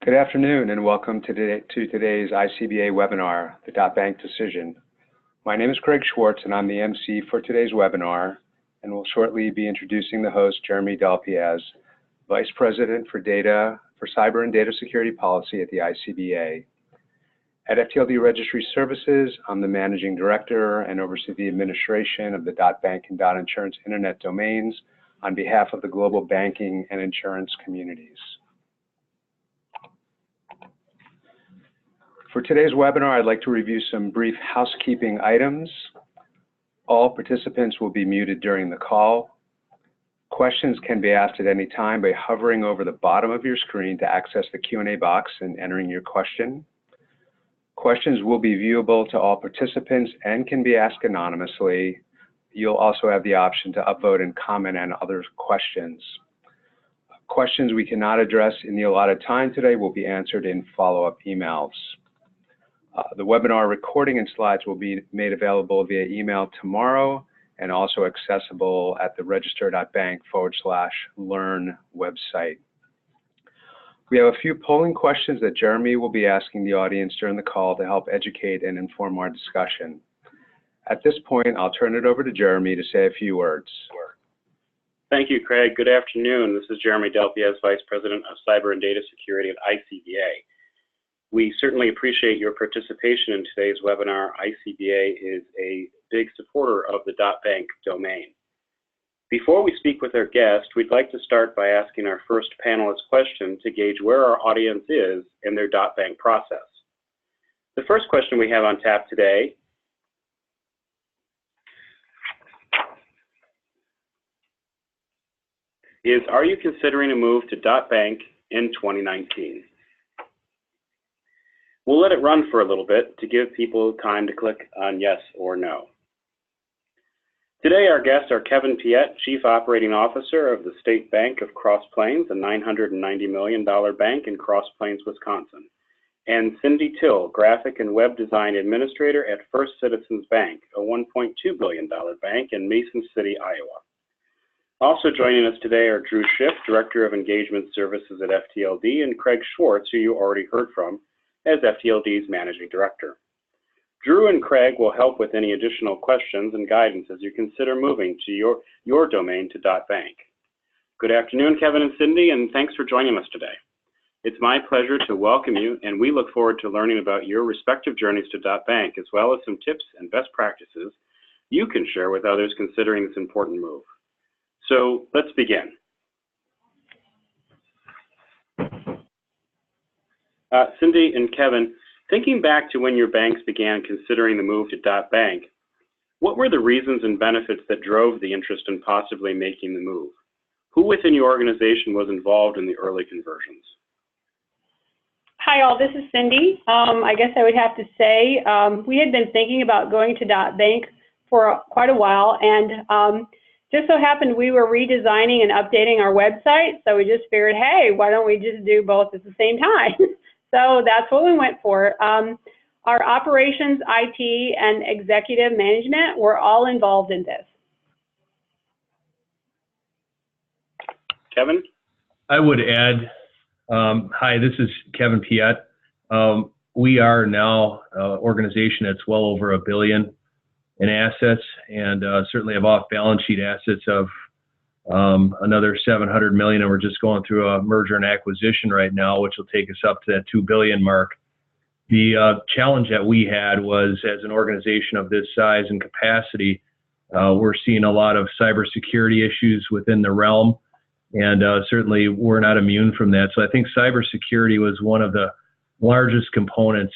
Good afternoon and welcome to today's ICBA webinar, the DotBank decision. My name is Craig Schwartz and I'm the MC for today's webinar, and will shortly be introducing the host, Jeremy Delpiaz, Vice President for Cyber and Data Security Policy at the ICBA. At FTLD Registry Services, I'm the Managing Director and oversee the administration of the DotBank and .insurance internet domains on behalf of the global banking and insurance communities. For today's webinar, I'd like to review some brief housekeeping items. All participants will be muted during the call. Questions can be asked at any time by hovering over the bottom of your screen to access the Q&A box and entering your question. Questions will be viewable to all participants and can be asked anonymously. You'll also have the option to upvote and comment on other questions. Questions we cannot address in the allotted time today will be answered in follow-up emails. The webinar recording and slides will be made available via email tomorrow and also accessible at the register.bank/learn website. We have a few polling questions that Jeremy will be asking the audience during the call to help educate and inform our discussion. At this point, I'll turn it over to Jeremy to say a few words. Thank you, Craig. Good afternoon. This is Jeremy Delpiaz, Vice President of Cyber and Data Security at ICBA. We certainly appreciate your participation in today's webinar. ICBA is a big supporter of the .bank domain. Before we speak with our guest, we'd like to start by asking our first panelist question to gauge where our audience is in their .bank process. The first question we have on tap today is, are you considering a move to .bank in 2019? We'll let it run for a little bit to give people time to click on yes or no. Today, our guests are Kevin Piette, Chief Operating Officer of the State Bank of Cross Plains, a $990 million bank in Cross Plains, Wisconsin, and Cindy Till, Graphic and Web Design Administrator at First Citizens Bank, a $1.2 billion bank in Mason City, Iowa. Also joining us today are Drew Schiff, Director of Engagement Services at FTLD, and Craig Schwartz, who you already heard from, as FTLD's Managing Director. Drew and Craig will help with any additional questions and guidance as you consider moving to your domain to .bank. Good afternoon, Kevin and Cindy, and thanks for joining us today. It's my pleasure to welcome you, and we look forward to learning about your respective journeys to .bank, as well as some tips and best practices you can share with others considering this important move. So let's begin. Cindy and Kevin, thinking back to when your banks began considering the move to .bank, what were the reasons and benefits that drove the interest in possibly making the move? Who within your organization was involved in the early conversions? Hi all, this is Cindy. I guess I would have to say we had been thinking about going to .bank for quite a while, and just so happened we were redesigning and updating our website, so we just figured, hey, why don't we just do both at the same time? So that's what we went for. Our operations, IT, and executive management were all involved in this. Kevin? I would add, hi, this is Kevin Piette. We are now an organization that's well over $1 billion in assets, and certainly have off-balance sheet assets of another $700 million, and we're just going through a merger and acquisition right now, which will take us up to that $2 billion mark. The challenge that we had was, as an organization of this size and capacity, we're seeing a lot of cybersecurity issues within the realm, and certainly we're not immune from that. So I think cybersecurity was one of the largest components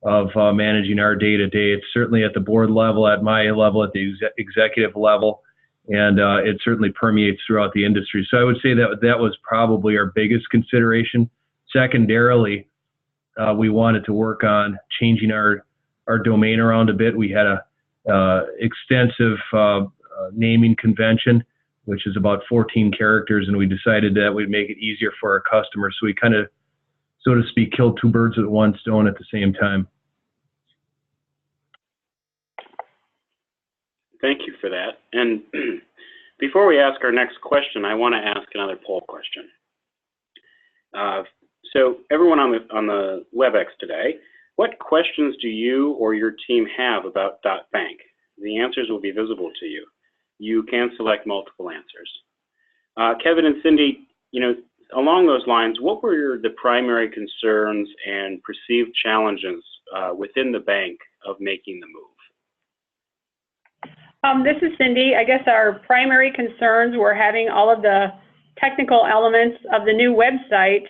of managing our day-to-day. It's certainly at the board level, at my level, at the executive level, and it certainly permeates throughout the industry. So I would say that that was probably our biggest consideration. Secondarily, we wanted to work on changing our domain around a bit. We had a extensive naming convention, which is about 14 characters, and we decided that we'd make it easier for our customers. So we kind of, so to speak, killed two birds with one stone at the same time. Thank you for that. And before we ask our next question, I want to ask another poll question. So everyone on the WebEx today, what questions do you or your team have about DotBank? The answers will be visible to you. You can select multiple answers. Kevin and Cindy, along those lines, what were the primary concerns and perceived challenges within the bank of making the move? This is Cindy. I guess our primary concerns were having all of the technical elements of the new website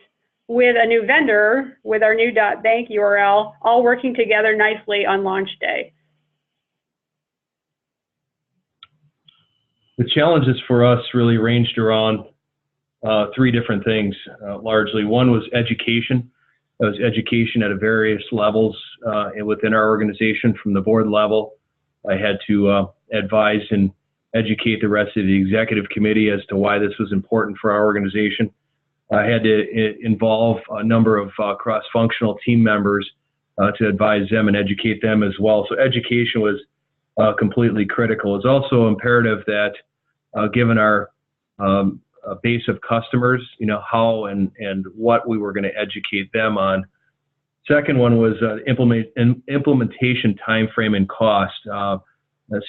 with a new vendor, with our new .bank URL, all working together nicely on launch day. The challenges for us really ranged around three different things, largely. One was education. That was education at various levels within our organization. From the board level, I had to advise and educate the rest of the executive committee as to why this was important for our organization. I had to involve a number of cross-functional team members to advise them and educate them as well. So education was completely critical. It's also imperative that given our base of customers, how and what we were going to educate them on. Second one was implementation time frame and cost.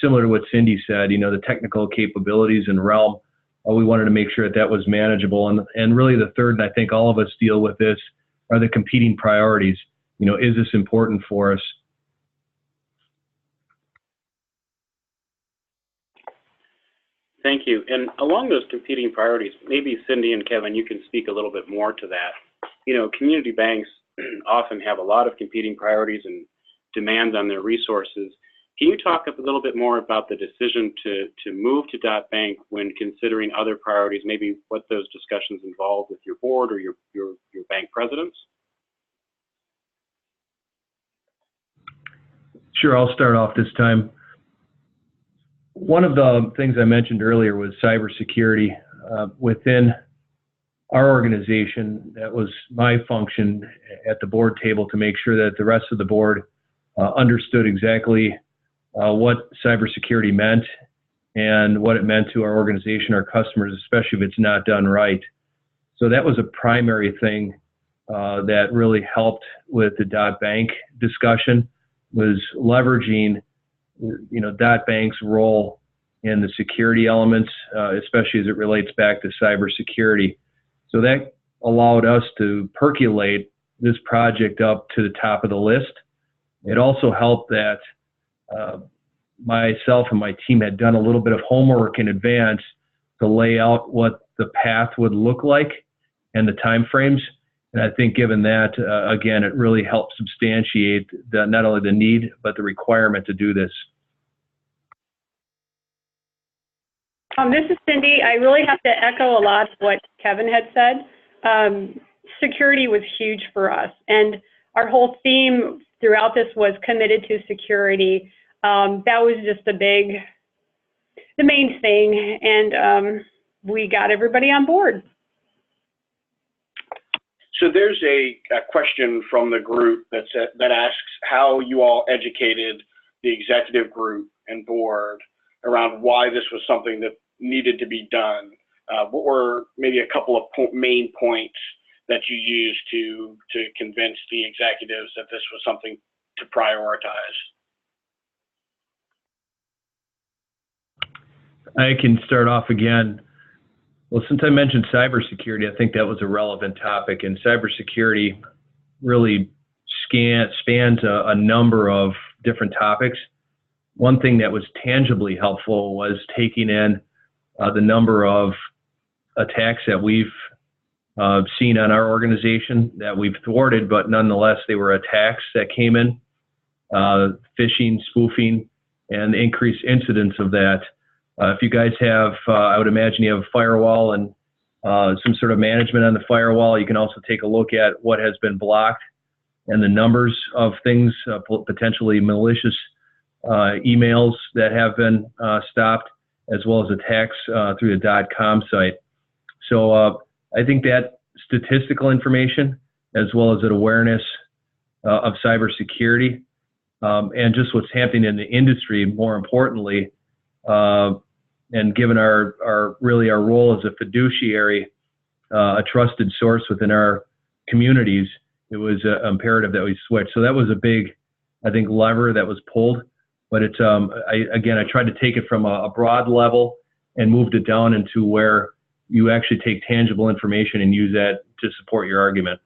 Similar to what Cindy said, the technical capabilities and realm, we wanted to make sure that was manageable. And really the third, and I think all of us deal with this, are the competing priorities. Is this important for us? Thank you. And along those competing priorities, maybe Cindy and Kevin, you can speak a little bit more to that. Community banks often have a lot of competing priorities and demands on their resources. Can you talk a little bit more about the decision to move to .bank when considering other priorities, maybe what those discussions involved with your board or your bank presidents? Sure, I'll start off this time. One of the things I mentioned earlier was cybersecurity. Within our organization, that was my function at the board table to make sure that the rest of the board understood exactly what cybersecurity meant and what it meant to our organization, our customers, especially if it's not done right. So that was a primary thing that really helped with the .bank discussion, was leveraging .bank's role in the security elements, especially as it relates back to cybersecurity. So that allowed us to percolate this project up to the top of the list. It also helped that myself and my team had done a little bit of homework in advance to lay out what the path would look like and the timeframes. And I think given that, again, it really helped substantiate not only the need, but the requirement to do this. This is Cindy. I really have to echo a lot of what Kevin had said. Security was huge for us, and our whole theme throughout this was committed to security. That was just the main thing, and we got everybody on board. So there's a question from the group that asks how you all educated the executive group and board around why this was something that needed to be done. What were maybe a couple of main points that you used to convince the executives that this was something to prioritize? I can start off again. Well, since I mentioned cybersecurity, I think that was a relevant topic, and cybersecurity really spans a number of different topics. One thing that was tangibly helpful was taking in the number of attacks that we've seen on our organization that we've thwarted, but nonetheless, they were attacks that came in, phishing, spoofing, and the increased incidence of that. If you guys have, I would imagine you have a firewall and some sort of management on the firewall. You can also take a look at what has been blocked and the numbers of things, potentially malicious emails that have been stopped, as well as attacks through the .com site. So I think that statistical information, as well as an awareness of cybersecurity and just what's happening in the industry, more importantly, and given our role as a fiduciary, a trusted source within our communities, it was imperative that we switch. So that was a big, I think, lever that was pulled. But it's I tried to take it from a broad level and moved it down into where you actually take tangible information and use that to support your argument.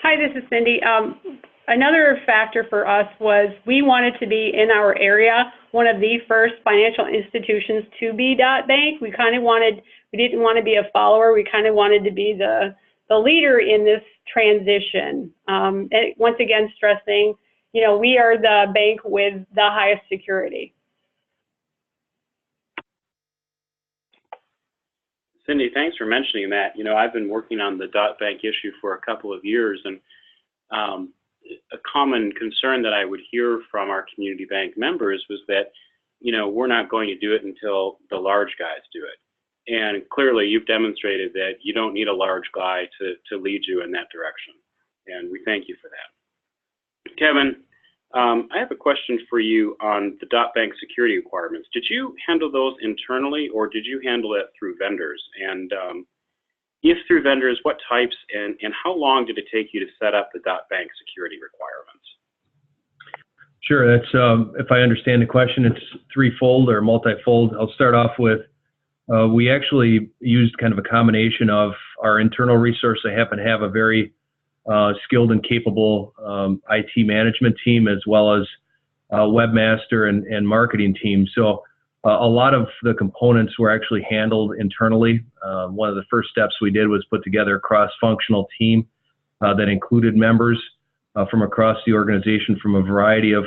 Hi, this is Cindy. Another factor for us was we wanted to be in our area one of the first financial institutions to be DotBank. We didn't want to be a follower. We kind of wanted to be the leader in this transition. And once again, stressing, we are the bank with the highest security. Cindy, thanks for mentioning that. I've been working on the DotBank issue for a couple of years, and a common concern that I would hear from our community bank members was that, we're not going to do it until the large guys do it. And clearly, you've demonstrated that you don't need a large guy to lead you in that direction. And we thank you for that. Kevin, I have a question for you on the DotBank security requirements. Did you handle those internally, or did you handle it through vendors? And if through vendors, what types, and how long did it take you to set up the DotBank security requirements? Sure, that's if I understand the question, it's threefold or multifold. I'll start off with we actually used kind of a combination of our internal resource. I happen to have a very skilled and capable IT management team, as well as webmaster and marketing team. So a lot of the components were actually handled internally. One of the first steps we did was put together a cross-functional team that included members from across the organization from a variety of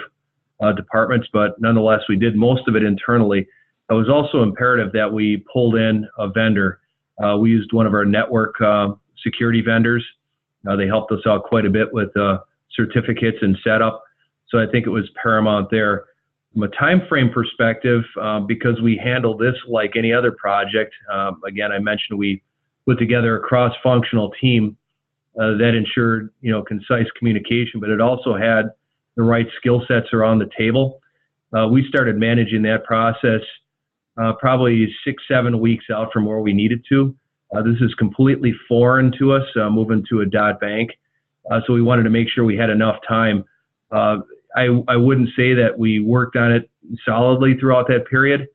departments, but nonetheless, we did most of it internally. It was also imperative that we pulled in a vendor. We used one of our network security vendors. They helped us out quite a bit with certificates and setup. So I think it was paramount there. From a time frame perspective, because we handled this like any other project, again, I mentioned we put together a cross-functional team that ensured, concise communication, but it also had the right skill sets around the table. We started managing that process probably 6-7 weeks out from where we needed to. This is completely foreign to us, moving to a DotBank. So we wanted to make sure we had enough time. I wouldn't say that we worked on it solidly throughout that period.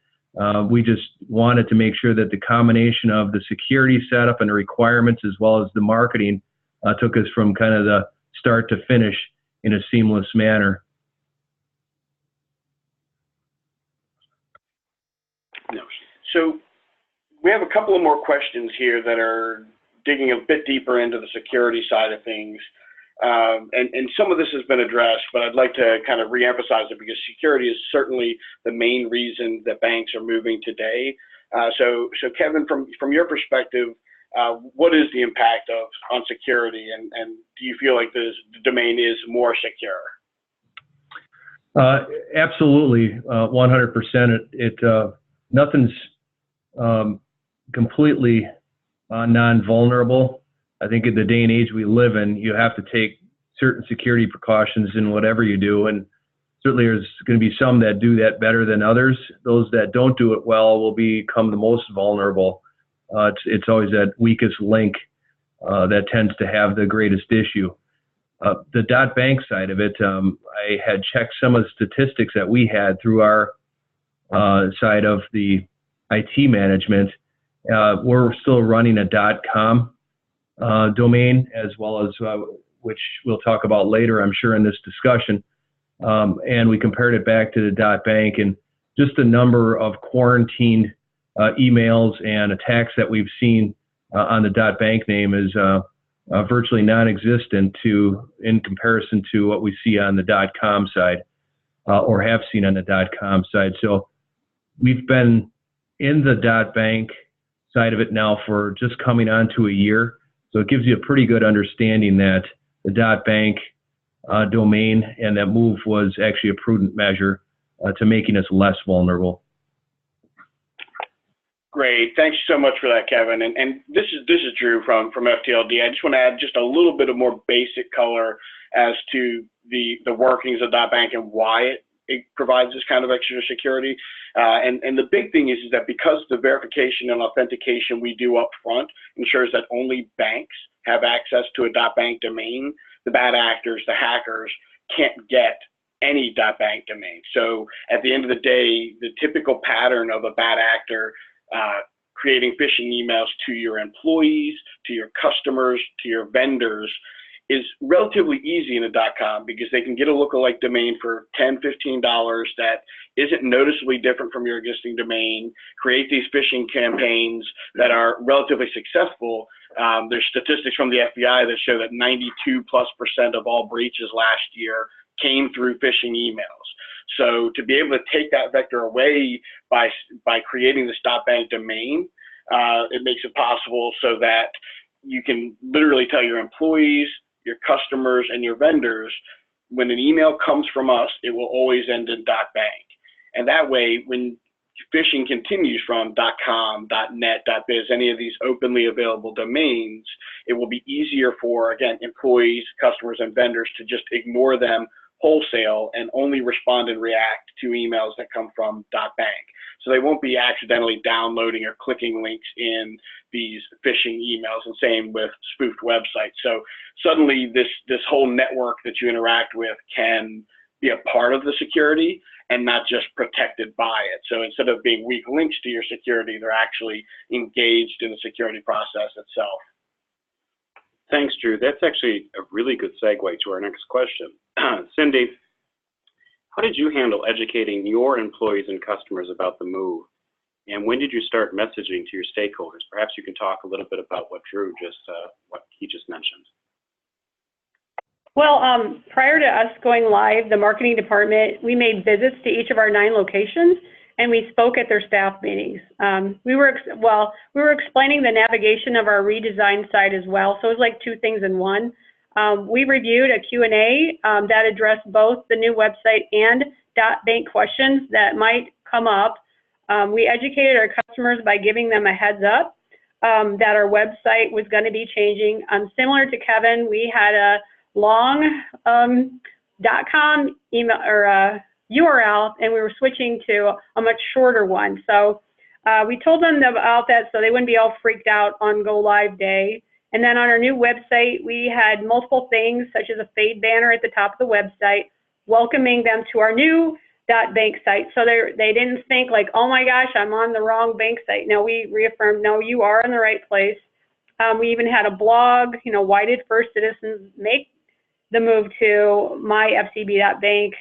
We just wanted to make sure that the combination of the security setup and the requirements, as well as the marketing, took us from kind of the start to finish in a seamless manner. No. So we have a couple of more questions here that are digging a bit deeper into the security side of things. And some of this has been addressed, but I'd like to kind of reemphasize it because security is certainly the main reason that banks are moving today. So Kevin, from your perspective, what is the impact on security, and do you feel like the domain is more secure? Absolutely, 100%. Nothing's completely non-vulnerable. I think in the day and age we live in, you have to take certain security precautions in whatever you do, and certainly there's going to be some that do that better than others. Those that don't do it well will become the most vulnerable. It's always that weakest link that tends to have the greatest issue. The DotBank side of it, I had checked some of the statistics that we had through our side of the IT management. We're still running a .com domain, as well as which we'll talk about later, I'm sure, in this discussion. And we compared it back to the DotBank, and just the number of quarantined emails and attacks that we've seen on the DotBank name is virtually non-existent in comparison to what we see on the .com side or have seen on the .com side. So we've been in the DotBank side of it now for just coming on to a year. So it gives you a pretty good understanding that the DotBank domain and that move was actually a prudent measure to making us less vulnerable. Great, thanks so much for that, Kevin. And this is Drew from FTLD. I just want to add just a little bit of more basic color as to the workings of DotBank and why it provides this kind of extra security. And the big thing is that because the verification and authentication we do up front ensures that only banks have access to a .bank domain, the bad actors, the hackers, can't get any .bank domain. So at the end of the day, the typical pattern of a bad actor creating phishing emails to your employees, to your customers, to your vendors is relatively easy in a .com because they can get a lookalike domain for $10, $15 that isn't noticeably different from your existing domain, create these phishing campaigns that are relatively successful. There's statistics from the FBI that show that 92+% of all breaches last year came through phishing emails. So to be able to take that vector away by creating this .bank domain, it makes it possible so that you can literally tell your employees, your customers, and your vendors, when an email comes from us, it will always end in .bank. And that way, when phishing continues from .com, .net, .biz, any of these openly available domains, it will be easier for, again, employees, customers, and vendors to just ignore them wholesale and only respond and react to emails that come from .bank. So they won't be accidentally downloading or clicking links in these phishing emails, and same with spoofed websites. So suddenly this whole network that you interact with can be a part of the security and not just protected by it. So instead of being weak links to your security, they're actually engaged in the security process itself. Thanks, Drew. That's actually a really good segue to our next question. Cindy, how did you handle educating your employees and customers about the move? And when did you start messaging to your stakeholders? Perhaps you can talk a little bit about what he just mentioned. Well, prior to us going live, the marketing department, we made visits to each of our 9 locations, and we spoke at their staff meetings. We were explaining the navigation of our redesigned site as well, so it was like 2 things in one. We reviewed a Q&A that addressed both the new website and .bank questions that might come up. We educated our customers by giving them a heads up that our website was going to be changing. Similar to Kevin, we had a long .com email or URL, and we were switching to a much shorter one. So we told them about that so they wouldn't be all freaked out on go live day. And then on our new website, we had multiple things such as a fade banner at the top of the website, welcoming them to our new .bank site. So they didn't think like, oh my gosh, I'm on the wrong bank site. No, we reaffirmed, no, you are in the right place. We even had a blog, why did first citizens make the move to myfcb.bank?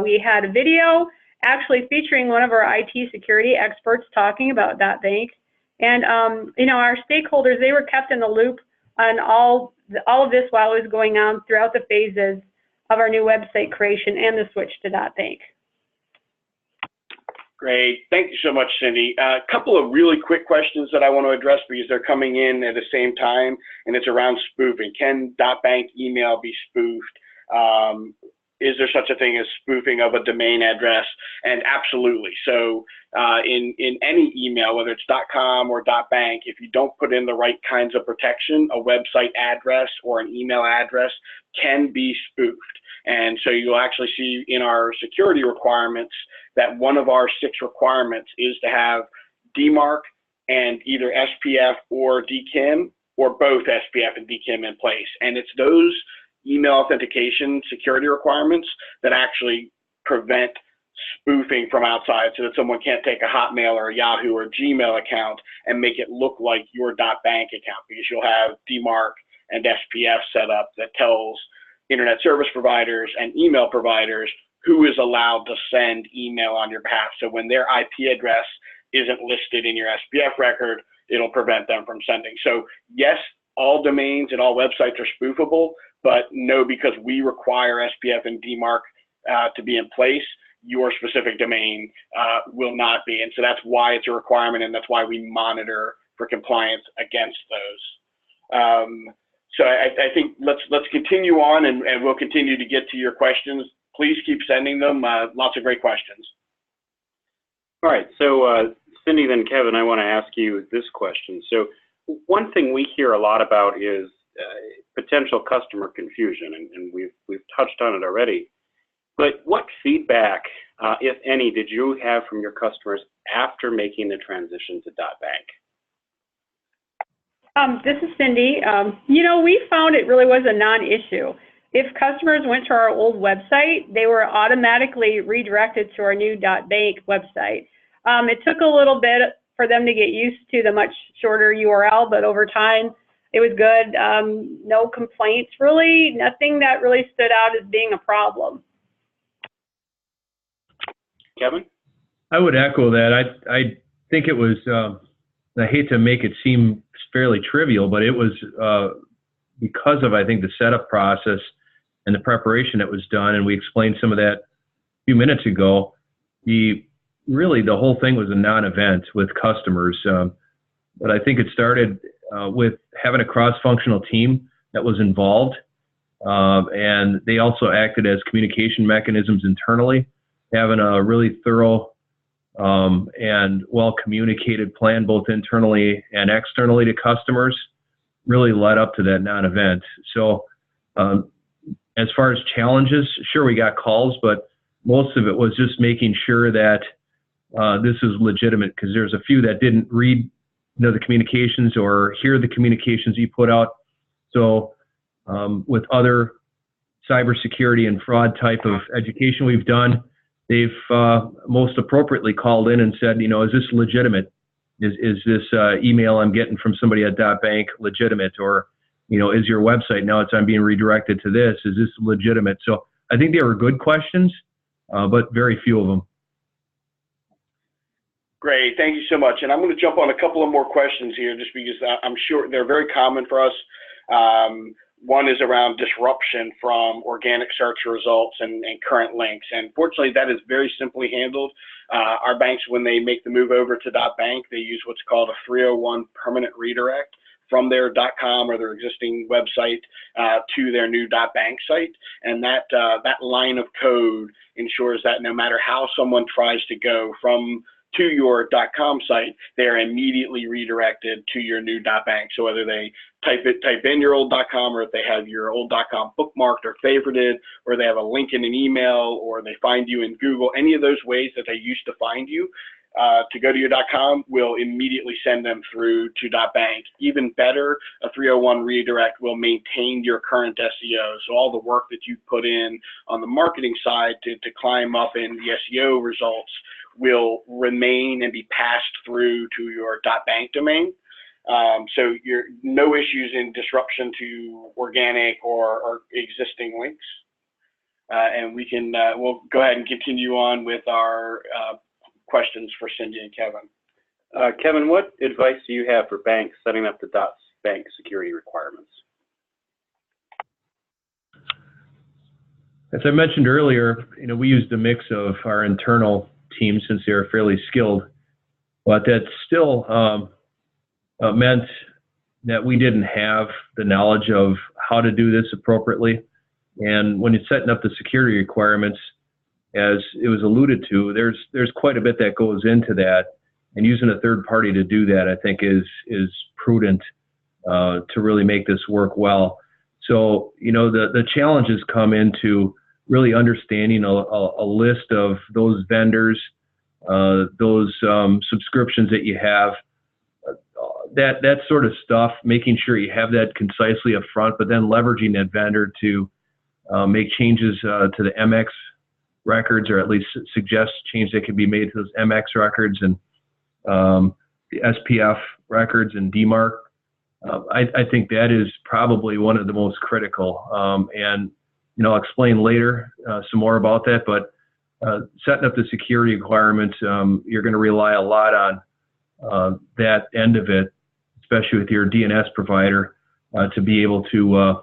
We had a video actually featuring one of our IT security experts talking about .bank. And, our stakeholders, they were kept in the loop on all of this while it was going on throughout the phases of our new website creation and the switch to .bank. Great. Thank you so much, Cindy. A couple of really quick questions that I want to address because they're coming in at the same time, and it's around spoofing. Can .bank email be spoofed? Is there such a thing as spoofing of a domain address? And absolutely. So in any email, whether it's .com or .bank, if you don't put in the right kinds of protection, a website address or an email address can be spoofed. And so you'll actually see in our security requirements that one of our 6 requirements is to have DMARC and either SPF or DKIM, or both SPF and DKIM in place. And it's those email authentication security requirements that actually prevent spoofing from outside, so that someone can't take a Hotmail or a Yahoo or Gmail account and make it look like your .bank account, because you'll have DMARC and SPF set up that tells internet service providers and email providers who is allowed to send email on your behalf. So when their IP address isn't listed in your SPF record, it'll prevent them from sending. So yes, all domains and all websites are spoofable, but no, because we require SPF and DMARC to be in place, your specific domain will not be. And so that's why it's a requirement, and that's why we monitor for compliance against those. So I think let's continue on, and we'll continue to get to your questions. Please keep sending them. Lots of great questions. All right, so Cindy, then Kevin, I want to ask you this question. So one thing we hear a lot about is potential customer confusion, and we've touched on it already. But what feedback if any, did you have from your customers after making the transition to DotBank? This is Cindy. We found it really was a non-issue. If customers went to our old website, they were automatically redirected to our new .bank website. It took a little bit for them to get used to the much shorter URL, but over time, it was good. No complaints, really. Nothing that really stood out as being a problem. Kevin? I would echo that. I think it was, I hate to make it seem fairly trivial, but it was because of, I think, the setup process and the preparation that was done, and we explained some of that a few minutes ago. Really, the whole thing was a non-event with customers. But I think it started with having a cross-functional team that was involved, and they also acted as communication mechanisms internally, having a really thorough and well-communicated plan both internally and externally to customers really led up to that non-event. So as far as challenges, sure, we got calls, but most of it was just making sure that this is legitimate, because there's a few that didn't read the communications or hear the communications you put out. So with other cybersecurity and fraud type of education we've done, they've most appropriately called in and said, is this legitimate? Is this email I'm getting from somebody at .bank legitimate? Or, is your website, now I'm being redirected to this, is this legitimate? So I think they were good questions, but very few of them. Great, thank you so much. And I'm going to jump on a couple of more questions here, just because I'm sure they're very common for us. One is around disruption from organic search results and current links. And fortunately, that is very simply handled. Our banks, when they make the move over to .bank, they use what's called a 301 permanent redirect from their .com or their existing website to their new .bank site. And that line of code ensures that no matter how someone tries to go to your .com site, they're immediately redirected to your new .bank. So whether they type in your old .com, or if they have your old .com bookmarked or favorited, or they have a link in an email, or they find you in Google, any of those ways that they used to find you to go to your .com will immediately send them through to .bank. Even better, a 301 redirect will maintain your current SEO. So all the work that you put in on the marketing side to climb up in the SEO results will remain and be passed through to your .bank domain. So no issues in disruption to organic or existing links. And we'll go ahead and continue on with our questions for Cindy and Kevin. Kevin, what advice do you have for banks setting up the .bank security requirements? As I mentioned earlier, we used a mix of our internal teams since they're fairly skilled, but that still meant that we didn't have the knowledge of how to do this appropriately. And when you're setting up the security requirements, as it was alluded to, there's quite a bit that goes into that, and using a third party to do that, I think, is prudent to really make this work well. So the challenges come into really understanding a list of those vendors, those subscriptions that you have, that sort of stuff, making sure you have that concisely up front, but then leveraging that vendor to make changes to the MX records, or at least suggest change that could be made to those MX records and the SPF records and DMARC. I think that is probably one of the most critical. And I'll explain later some more about that, but setting up the security requirements, you're going to rely a lot on that end of it, especially with your DNS provider, to be able to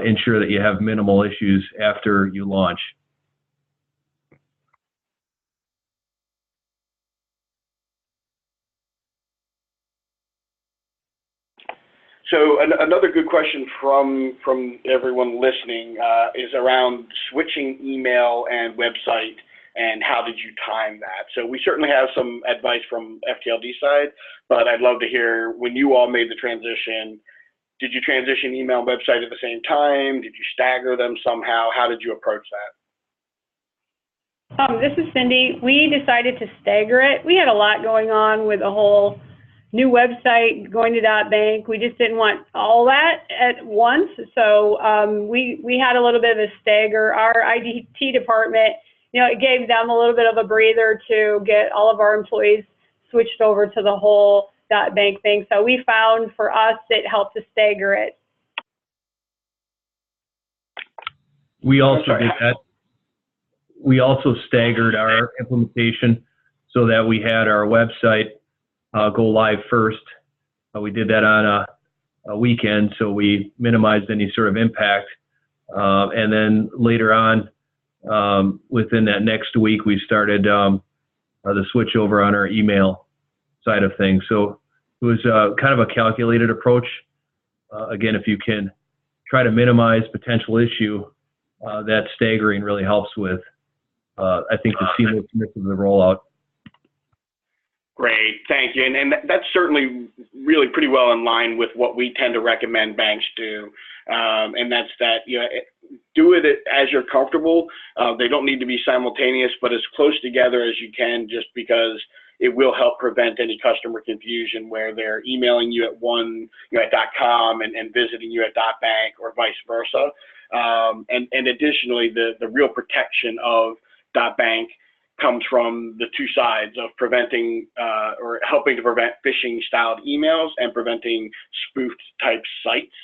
ensure that you have minimal issues after you launch. So another good question from everyone listening is around switching email and website, and how did you time that? So we certainly have some advice from FTLD side, but I'd love to hear, when you all made the transition, did you transition email and website at the same time? Did you stagger them somehow? How did you approach This is Cindy. We decided to stagger it. We had a lot going on with a whole new website, going to DotBank. We just didn't want all that at once. So we had a little bit of a stagger. Our IT department, it gave them a little bit of a breather to get all of our employees switched over to the whole DotBank thing. So we found for us, it helped to stagger it. We also did that. We also staggered our implementation so that we had our website go live first. We did that on a weekend, so we minimized any sort of impact. And then later on, within that next week, we started the switch over on our email side of things. So it was kind of a calculated approach. Again, if you can try to minimize potential issue, that staggering really helps with, I think, the seamlessness of the rollout. Great, thank you. And that's certainly really pretty well in line with what we tend to recommend banks do. And that's that, do it as you're comfortable. They don't need to be simultaneous, but as close together as you can, just because it will help prevent any customer confusion where they're emailing you at one, at .com and visiting you at .bank or vice versa. And additionally, the real protection of .bank comes from the two sides of preventing or helping to prevent phishing styled emails and preventing spoofed type sites.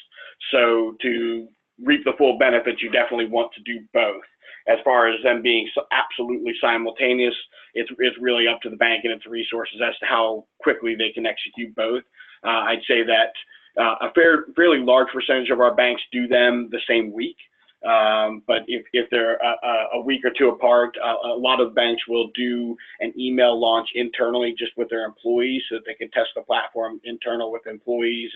So to reap the full benefits, you definitely want to do both. As far as them being absolutely simultaneous, it's really up to the bank and its resources as to how quickly they can execute both. I'd say that a fairly large percentage of our banks do them the same week. But if they're a week or two apart, a lot of banks will do an email launch internally just with their employees so that they can test the platform internal with employees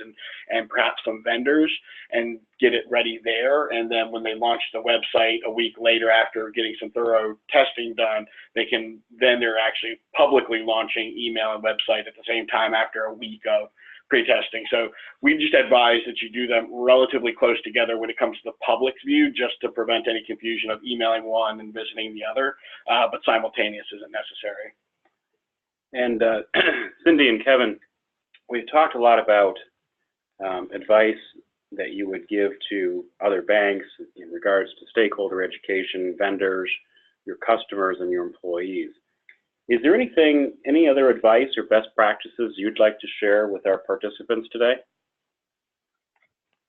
and perhaps some vendors and get it ready there. And then when they launch the website a week later after getting some thorough testing done, then they're actually publicly launching email and website at the same time after a week of pre-testing. So we just advise that you do them relatively close together when it comes to the public's view, just to prevent any confusion of emailing one and visiting the other, but simultaneous isn't necessary. And Cindy and Kevin, we've talked a lot about advice that you would give to other banks in regards to stakeholder education, vendors, your customers, and your employees. Is there any other advice or best practices you'd like to share with our participants today?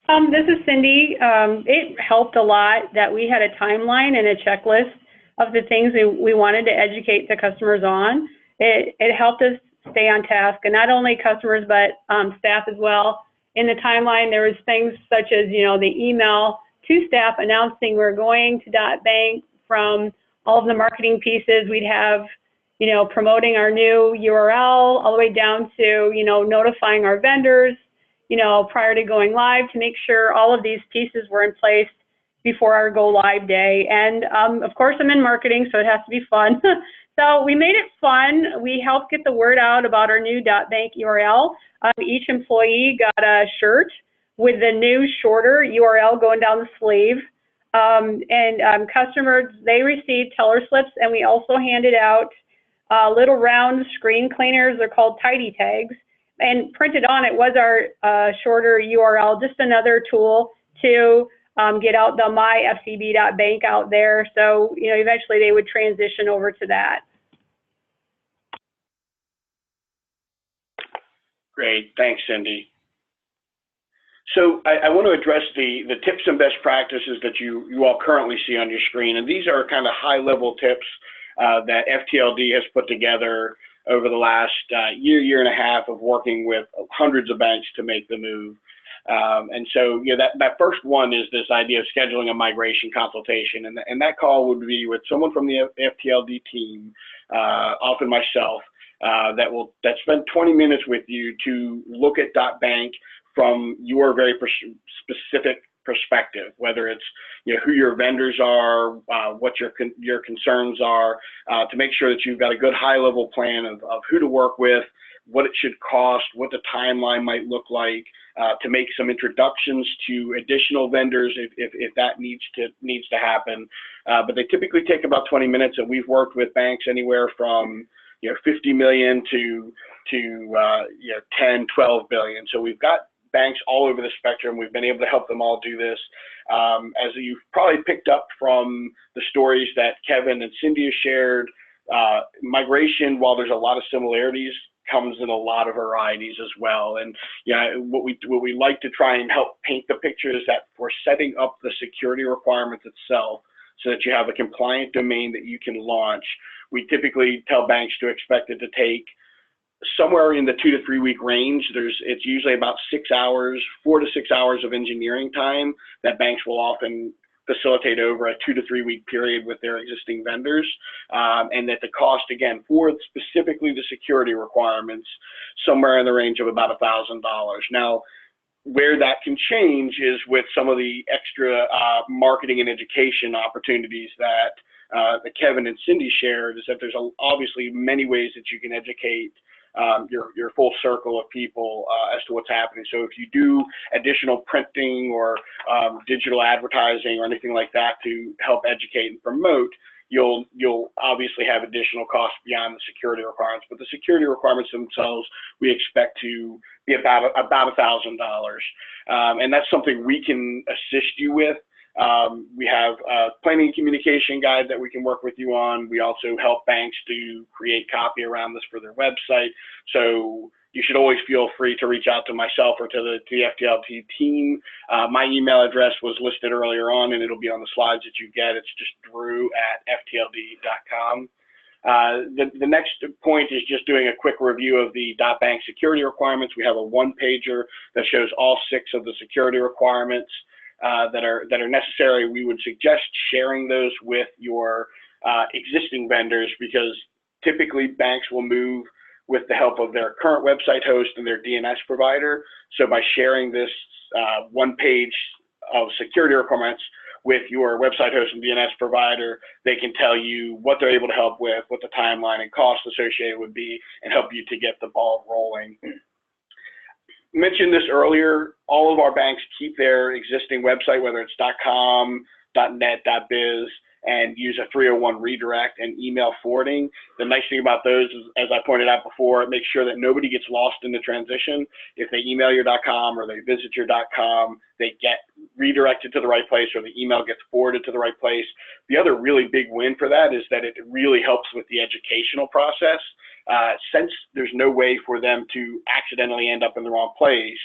This is Cindy. It helped a lot that we had a timeline and a checklist of the things we wanted to educate the customers on. It helped us stay on task, and not only customers, but staff as well. In the timeline, there was things such as, the email to staff announcing we're going to .bank, from all of the marketing pieces. We'd have promoting our new URL, all the way down to, notifying our vendors, prior to going live, to make sure all of these pieces were in place before our go live day. And of course, I'm in marketing, so it has to be fun. So we made it fun. We helped get the word out about our new .bank URL. Each employee got a shirt with the new shorter URL going down the sleeve. And customers, they received teller slips, and we also handed out little round screen cleaners. They're called tidy tags, and printed on it was our shorter URL, just another tool to get out the myfcb.bank out there. So, eventually they would transition over to that. Great, thanks, Cindy. So I want to address the tips and best practices that you all currently see on your screen. And these are kind of high-level tips that FTLD has put together over the last year and a half of working with hundreds of banks to make the move. And so, that first one is this idea of scheduling a migration consultation. And that call would be with someone from the FTLD team, often myself, that spend 20 minutes with you to look at .bank from your very specific perspective, whether it's who your vendors are, what your concerns are, to make sure that you've got a good high-level plan of who to work with, what it should cost, what the timeline might look like, to make some introductions to additional vendors if that needs to happen. But they typically take about 20 minutes, and we've worked with banks anywhere from 50 million to 10, 12 billion. So we've got banks all over the spectrum. We've been able to help them all do this. As you've probably picked up from the stories that Kevin and Cindy have shared, migration, while there's a lot of similarities, comes in a lot of varieties as well. And what we like to try and help paint the picture is that for setting up the security requirements itself, so that you have a compliant domain that you can launch, we typically tell banks to expect it to take somewhere in the 2 to 3 week range. It's usually about 6 hours, 4 to 6 hours of engineering time that banks will often facilitate over a 2 to 3 week period with their existing vendors, and that the cost, again, for specifically the security requirements, somewhere in the range of about $1,000. Now, where that can change is with some of the extra marketing and education opportunities that Kevin and Cindy shared, is that there's obviously many ways that you can educate your full circle of people as to what's happening. So if you do additional printing or digital advertising or anything like that to help educate and promote, you'll obviously have additional costs beyond the security requirements. But the security requirements themselves, we expect to be about $1,000. And that's something we can assist you with. We have a planning and communication guide that we can work with you on. We also help banks to create copy around this for their website. So you should always feel free to reach out to myself or to the FTLT team. My email address was listed earlier on, and it'll be on the slides that you get. It's just drew@ftld.com. The next point is just doing a quick review of the DotBank security requirements. We have a one-pager that shows all 6 of the security requirements that are necessary. We would suggest sharing those with your existing vendors, because typically banks will move with the help of their current website host and their DNS provider. So by sharing this one page of security requirements with your website host and DNS provider, they can tell you what they're able to help with, what the timeline and cost associated would be, and help you to get the ball rolling. Mentioned this earlier, all of our banks keep their existing website, whether it's .com, .net, .biz, and use a 301 redirect and email forwarding. The nice thing about those is, as I pointed out before, it makes sure that nobody gets lost in the transition. If they email your .com or they visit your .com, they get redirected to the right place, or the email gets forwarded to the right place. The other really big win for that is that it really helps with the educational process. Since there's no way for them to accidentally end up in the wrong place,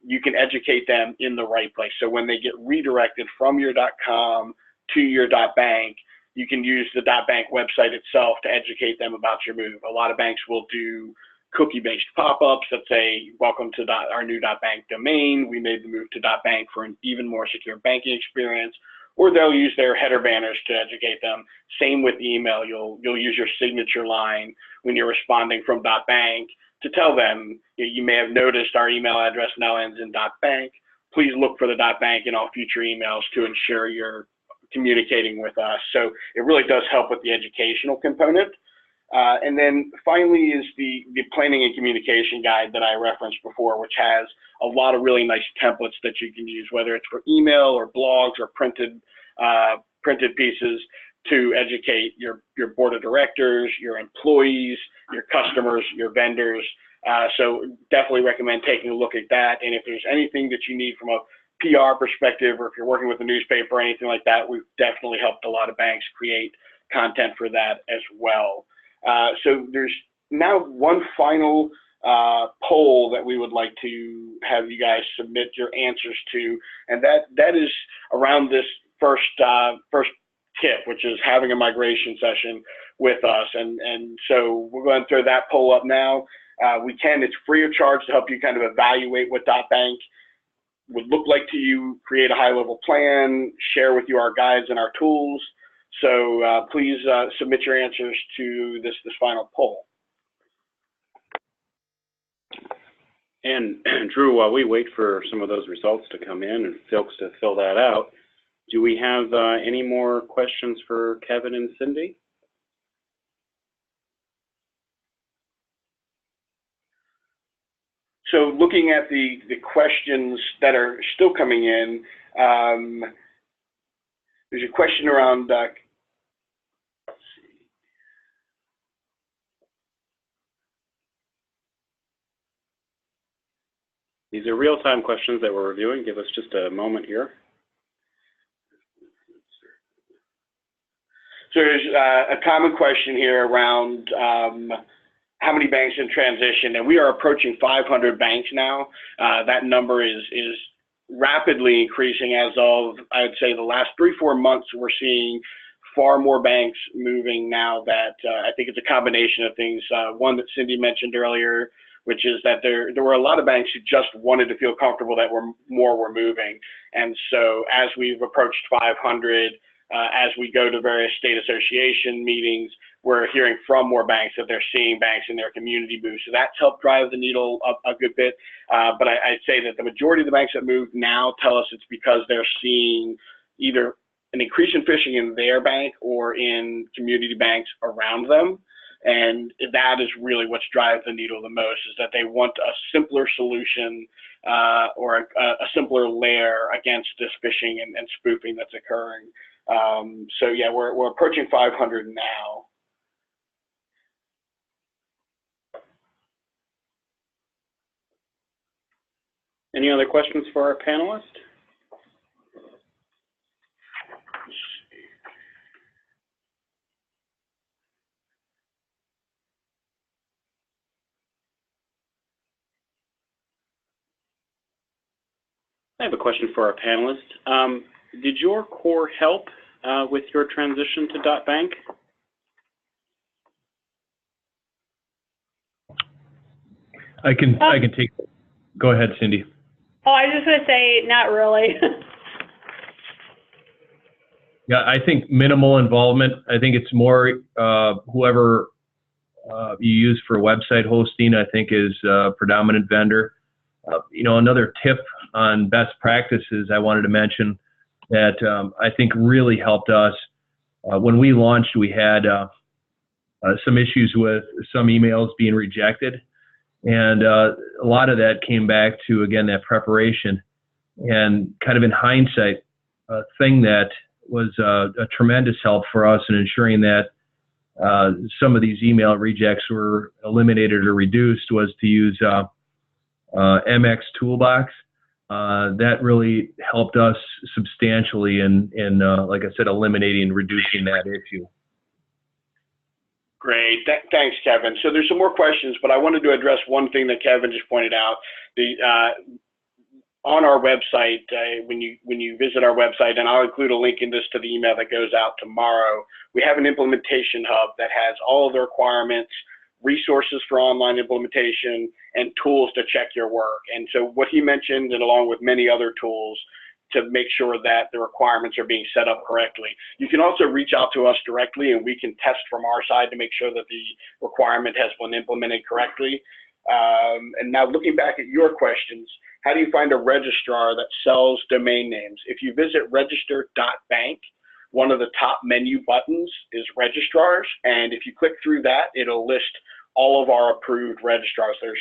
you can educate them in the right place. So when they get redirected from your .com to your .bank, you can use the .bank website itself to educate them about your move. A lot of banks will do cookie-based pop-ups that say, welcome to our new .bank domain. We made the move to .bank for an even more secure banking experience. Or they'll use their header banners to educate them. Same with email. You'll use your signature line when you're responding from .bank to tell them, you may have noticed our email address now ends in .bank. Please look for the .bank in all future emails to ensure you're communicating with us. So it really does help with the educational component. And then finally is the planning and communication guide that I referenced before, which has a lot of really nice templates that you can use, whether it's for email or blogs or printed pieces to educate your board of directors, your employees, your customers, your vendors. So definitely recommend taking a look at that. And if there's anything that you need from a PR perspective, or if you're working with a newspaper or anything like that, we've definitely helped a lot of banks create content for that as well. So there's now one final poll that we would like to have you guys submit your answers to, and that is around this first tip, which is having a migration session with us. And so we're going to throw that poll up now. It's free of charge to help you kind of evaluate what .bank would look like to you, create a high-level plan, share with you our guides and our tools. So please submit your answers to this final poll. And Drew, while we wait for some of those results to come in and folks to fill that out, do we have any more questions for Kevin and Cindy? So looking at the questions that are still coming in, there's a question around, let's see. These are real-time questions that we're reviewing. Give us just a moment here. So there's a common question here around how many banks in transition, and we are approaching 500 banks now. That number is rapidly increasing as of, I'd say, the last 3-4 months. We're seeing far more banks moving now. That I think it's a combination of things. One that Cindy mentioned earlier, which is that there were a lot of banks who just wanted to feel comfortable that more were moving. And so as we've approached 500, as we go to various state association meetings, we're hearing from more banks that they're seeing banks in their community move. So that's helped drive the needle up a good bit. But I'd say that the majority of the banks that move now tell us it's because they're seeing either an increase in phishing in their bank or in community banks around them. And that is really what's driving the needle the most, is that they want a simpler solution or a simpler layer against this phishing and spoofing that's occurring. So yeah, we're approaching 500 now. Any other questions for our panelists? I have a question for our panelists. Did your core help with your transition to DotBank? I can take. Go ahead, Cindy. Oh, I was just going to say, not really. Yeah, I think minimal involvement. I think it's more whoever you use for website hosting, I think, is a predominant vendor. Another tip on best practices I wanted to mention that I think really helped us. When we launched, we had some issues with some emails being rejected. And a lot of that came back to, again, that preparation. And kind of in hindsight, a thing that was a tremendous help for us in ensuring that some of these email rejects were eliminated or reduced was to use MX Toolbox. That really helped us substantially in like I said, eliminating, reducing that issue. Great, thanks, Kevin. So there's some more questions, but I wanted to address one thing that Kevin just pointed out. On our website, when you visit our website, and I'll include a link in this to the email that goes out tomorrow, we have an implementation hub that has all of the requirements, resources for online implementation, and tools to check your work. And so what he mentioned, and along with many other tools, to make sure that the requirements are being set up correctly. You can also reach out to us directly, and we can test from our side to make sure that the requirement has been implemented correctly. And now looking back at your questions, how do you find a registrar that sells domain names? If you visit register.bank, one of the top menu buttons is registrars. And if you click through that, it'll list all of our approved registrars. There's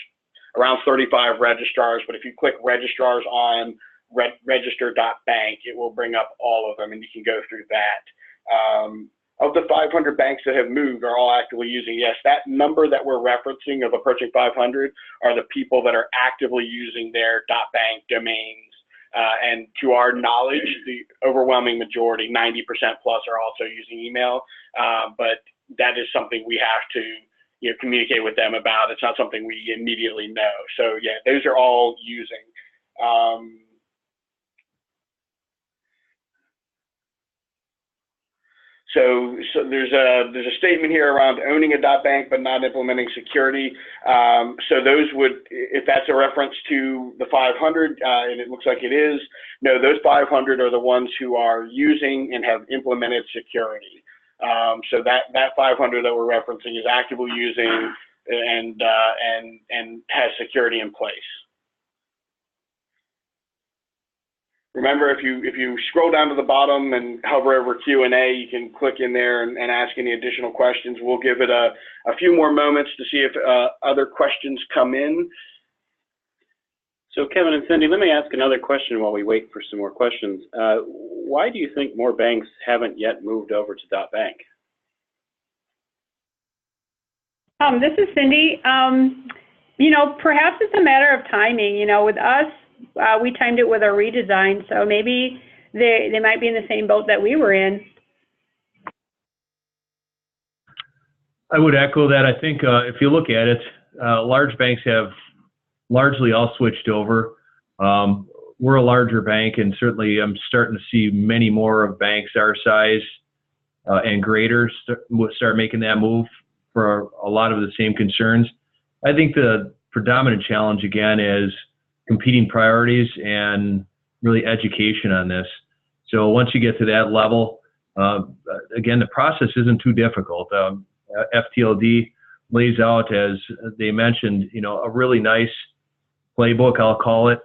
around 35 registrars, but if you click registrars on register.bank, it will bring up all of them, and you can go through that. Of the 500 banks that have moved are all actively using, yes, that number that we're referencing of approaching 500 are the people that are actively using their .bank domains. And to our knowledge, the overwhelming majority, 90% plus, are also using email. But that is something we have to communicate with them about. It's not something we immediately know. So yeah, those are all using. So there's a statement here around owning a .bank but not implementing security. So those would, if that's a reference to the 500, and it looks like it is, no, those 500 are the ones who are using and have implemented security. So that 500 that we're referencing is actively using and has security in place. Remember, if you scroll down to the bottom and hover over Q&A, you can click in there and ask any additional questions. We'll give it a few more moments to see if other questions come in. So Kevin and Cindy, let me ask another question while we wait for some more questions. Why do you think more banks haven't yet moved over to DotBank? This is Cindy. Perhaps it's a matter of timing. With us, we timed it with our redesign, so maybe they might be in the same boat that we were in. I would echo that. I think if you look at it, large banks have largely all switched over. We're a larger bank, and certainly I'm starting to see many more of banks our size and greater start making that move for a lot of the same concerns. I think the predominant challenge, again, is competing priorities and really education on this. So once you get to that level, again, the process isn't too difficult. FTLD lays out, as they mentioned, a really nice playbook, I'll call it,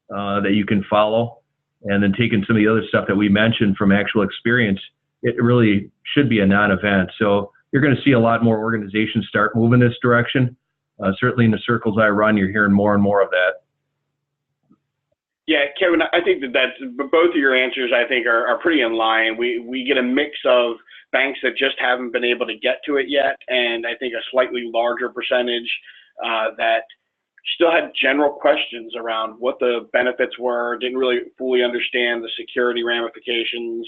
that you can follow. And then taking some of the other stuff that we mentioned from actual experience, it really should be a non-event. So you're going to see a lot more organizations start moving this direction. Certainly in the circles I run, you're hearing more and more of that. Yeah, Kevin, I think that's both of your answers, I think, are pretty in line. We get a mix of banks that just haven't been able to get to it yet, and I think a slightly larger percentage that still had general questions around what the benefits were, didn't really fully understand the security ramifications,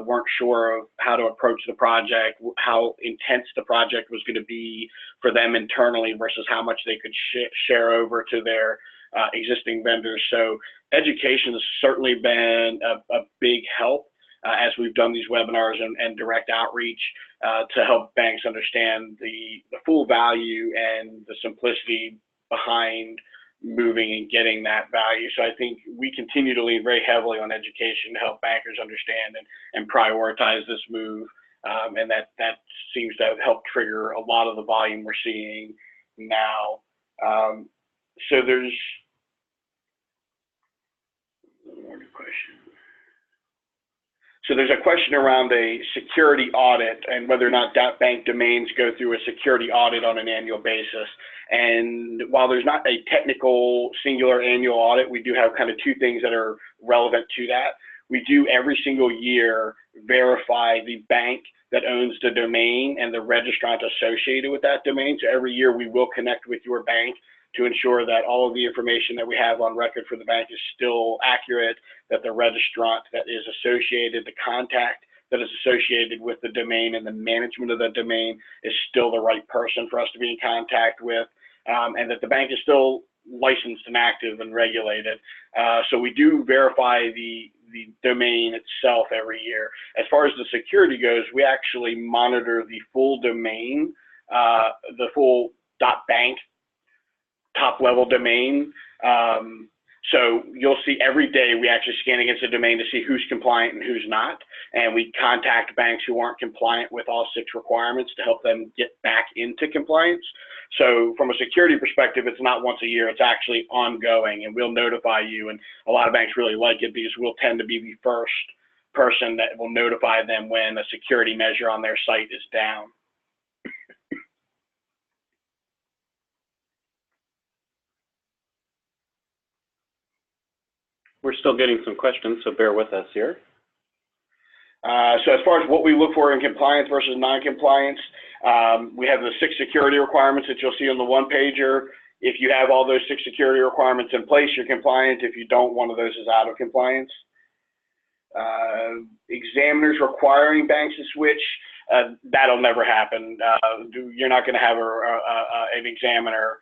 weren't sure of how to approach the project, how intense the project was going to be for them internally versus how much they could share over to their existing vendors. So education has certainly been a big help as we've done these webinars and direct outreach to help banks understand the full value and the simplicity behind moving and getting that value. So I think we continue to lean very heavily on education to help bankers understand and prioritize this move. And that seems to have helped trigger a lot of the volume we're seeing now. So there's one more question. So there's a question around a security audit and whether or not DotBank domains go through a security audit on an annual basis. And while there's not a technical singular annual audit, we do have kind of two things that are relevant to that. We do every single year verify the bank that owns the domain and the registrant associated with that domain. So every year we will connect with your bank to ensure that all of the information that we have on record for the bank is still accurate, that the registrant that is associated, the contact that is associated with the domain and the management of the domain is still the right person for us to be in contact with, and that the bank is still licensed and active and regulated. So we do verify the domain itself every year. As far as the security goes, we actually monitor the full domain, the full .bank top level domain. So you'll see every day we actually scan against the domain to see who's compliant and who's not. And we contact banks who aren't compliant with all 6 requirements to help them get back into compliance. So from a security perspective, it's not once a year, it's actually ongoing, and we'll notify you. And a lot of banks really like it because we'll tend to be the first person that will notify them when a security measure on their site is down. We're still getting some questions, so bear with us here. So as far as what we look for in compliance versus non-compliance, we have the 6 security requirements that you'll see on the one-pager. If you have all those 6 security requirements in place, you're compliant. If you don't, one of those is out of compliance. Examiners requiring banks to switch, that'll never happen. You're not going to have an examiner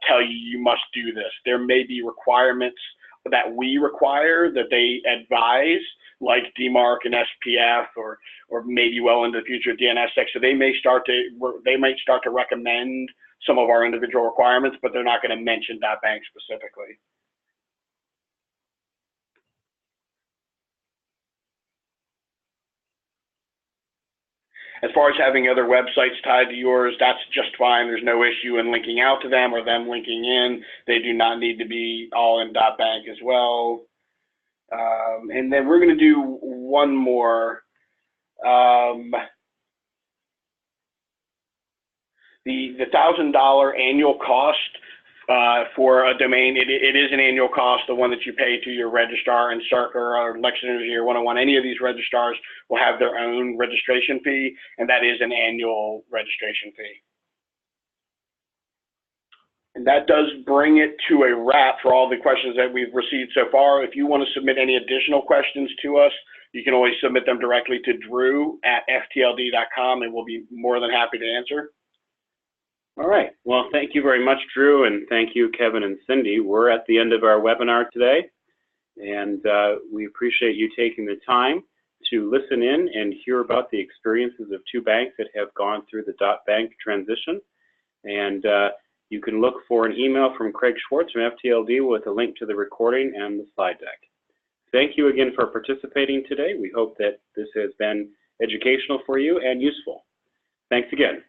tell you you must do this. There may be requirements that we require that they advise, like DMARC and SPF, or maybe well into the future DNSSEC. So they might start to recommend some of our individual requirements, but they're not going to mention .bank specifically. As far as having other websites tied to yours, that's just fine. There's no issue in linking out to them or them linking in. They do not need to be all in .bank as well. And then we're going to do one more. The $1,000 annual cost for a domain. It is an annual cost, the one that you pay to your registrar, and Circular or Lexington Energy or 101. Any of these registrars will have their own registration fee, and that is an annual registration fee. And that does bring it to a wrap for all the questions that we've received so far. If you want to submit any additional questions to us, you can always submit them directly to drew@ftld.com, and we'll be more than happy to answer. All right. Well, thank you very much, Drew, and thank you, Kevin and Cindy. We're at the end of our webinar today, and we appreciate you taking the time to listen in and hear about the experiences of two banks that have gone through the DotBank transition. And you can look for an email from Craig Schwartz from FTLD with a link to the recording and the slide deck. Thank you again for participating today. We hope that this has been educational for you and useful. Thanks again.